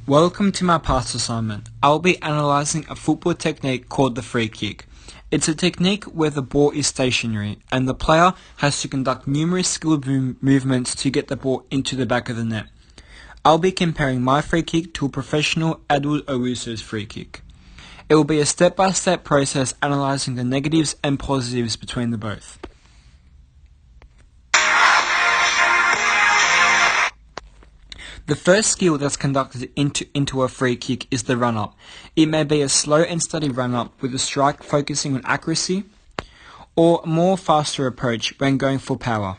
Welcome to my past assignment. I will be analysing a football technique called the free kick. It's a technique where the ball is stationary and the player has to conduct numerous skilled movements to get the ball into the back of the net. I'll be comparing my free kick to a professional Edward Owusu's free kick. It will be a step-by-step process analysing the negatives and positives between the both. The first skill that's conducted into a free kick is the run-up. It may be a slow and steady run-up with the strike focusing on accuracy, or a more faster approach when going for power.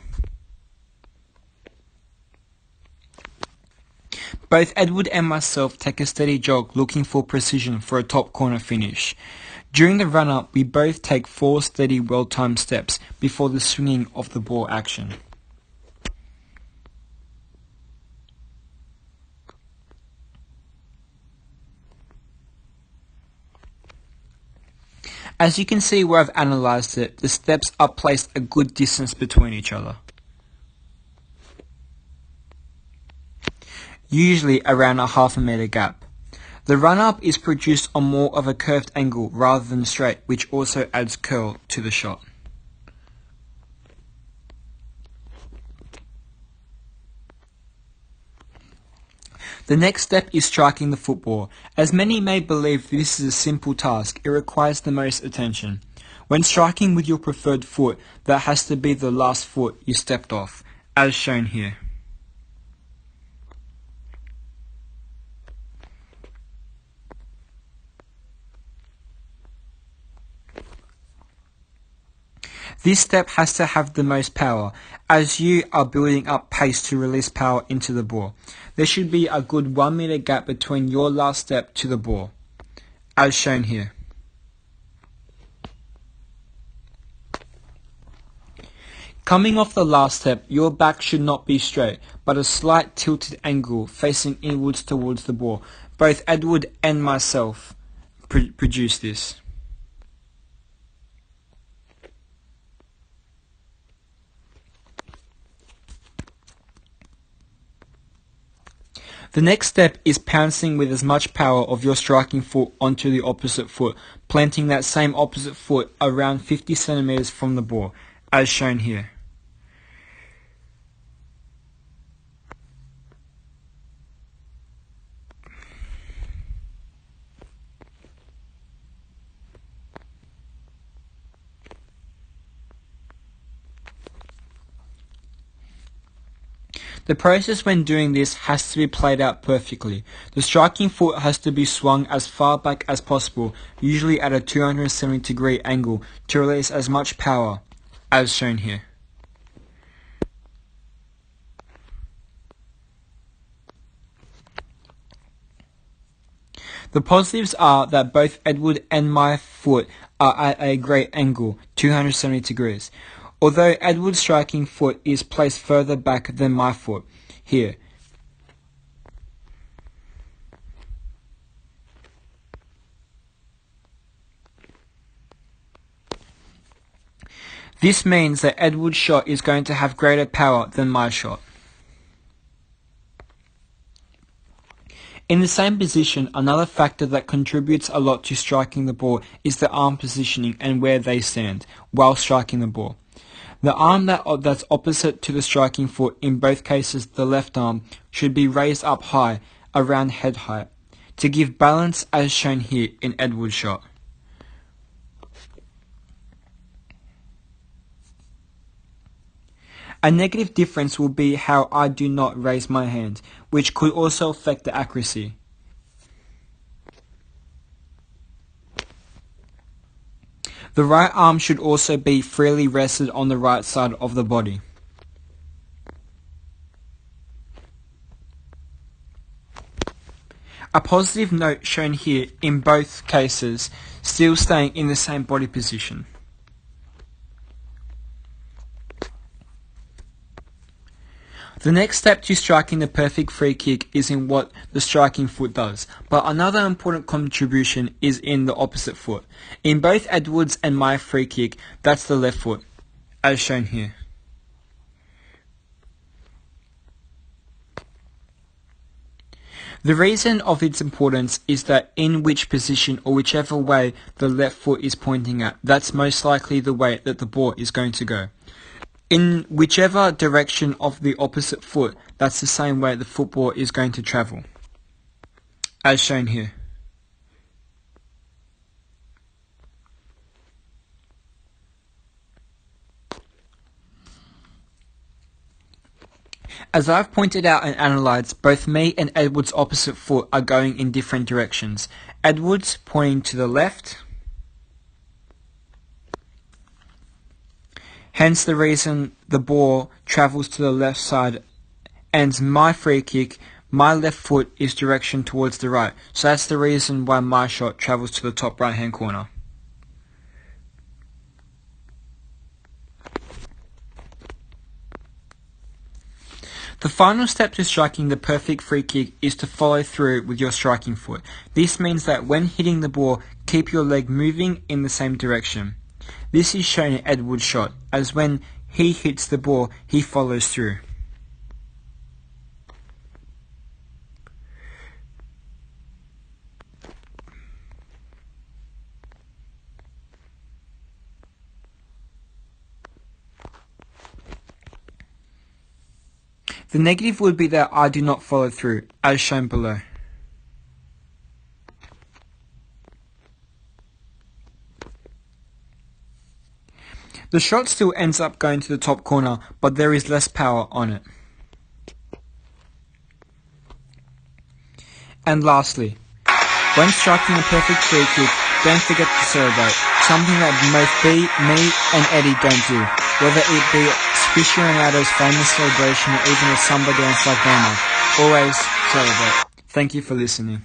Both Edward and myself take a steady jog looking for precision for a top corner finish. During the run-up, we both take 4 steady well-timed steps before the swinging of the ball action. As you can see where I've analysed it, the steps are placed a good distance between each other. Usually around a half a metre gap. The run-up is produced on more of a curved angle rather than straight, which also adds curl to the shot. The next step is striking the football. As many may believe this is a simple task, it requires the most attention. When striking with your preferred foot, that has to be the last foot you stepped off, as shown here. This step has to have the most power, as you are building up pace to release power into the ball. There should be a good 1 metre gap between your last step to the ball, as shown here. Coming off the last step, your back should not be straight, but a slight tilted angle facing inwards towards the ball. Both Edward and myself produce this. The next step is pouncing with as much power of your striking foot onto the opposite foot, planting that same opposite foot around 50 centimeters from the ball, as shown here. The process when doing this has to be played out perfectly. The striking foot has to be swung as far back as possible, usually at a 270-degree angle, to release as much power, as shown here. The positives are that both Edward and my foot are at a great angle, 270 degrees. Although Edward's striking foot is placed further back than my foot, here. This means that Edward's shot is going to have greater power than my shot. In the same position, another factor that contributes a lot to striking the ball is the arm positioning and where they stand while striking the ball. The arm that's opposite to the striking foot, in both cases the left arm, should be raised up high, around head height, to give balance as shown here in Edward's shot. A negative difference will be how I do not raise my hand, which could also affect the accuracy. The right arm should also be freely rested on the right side of the body. A positive note shown here in both cases, still staying in the same body position. The next step to striking the perfect free kick is in what the striking foot does, but another important contribution is in the opposite foot. In both Edward's and my free kick, that's the left foot, as shown here. The reason of its importance is that in which position or whichever way the left foot is pointing at, that's most likely the way that the ball is going to go. In whichever direction of the opposite foot, that's the same way the football is going to travel, as shown here. As I've pointed out and analysed, both me and Edward's opposite foot are going in different directions. Edward's pointing to the left, hence the reason the ball travels to the left side, and my free kick, my left foot is direction towards the right. So that's the reason why my shot travels to the top right hand corner. The final step to striking the perfect free kick is to follow through with your striking foot. This means that when hitting the ball, keep your leg moving in the same direction. This is shown in Edward's shot, as when he hits the ball, he follows through. The negative would be that I do not follow through, as shown below. The shot still ends up going to the top corner, but there is less power on it. And lastly, when striking a perfect free kick, don't forget to celebrate, something that both me and Eddie don't do, whether it be Cristiano Ronaldo's famous celebration or even a samba dance like Neymar. Always celebrate. Thank you for listening.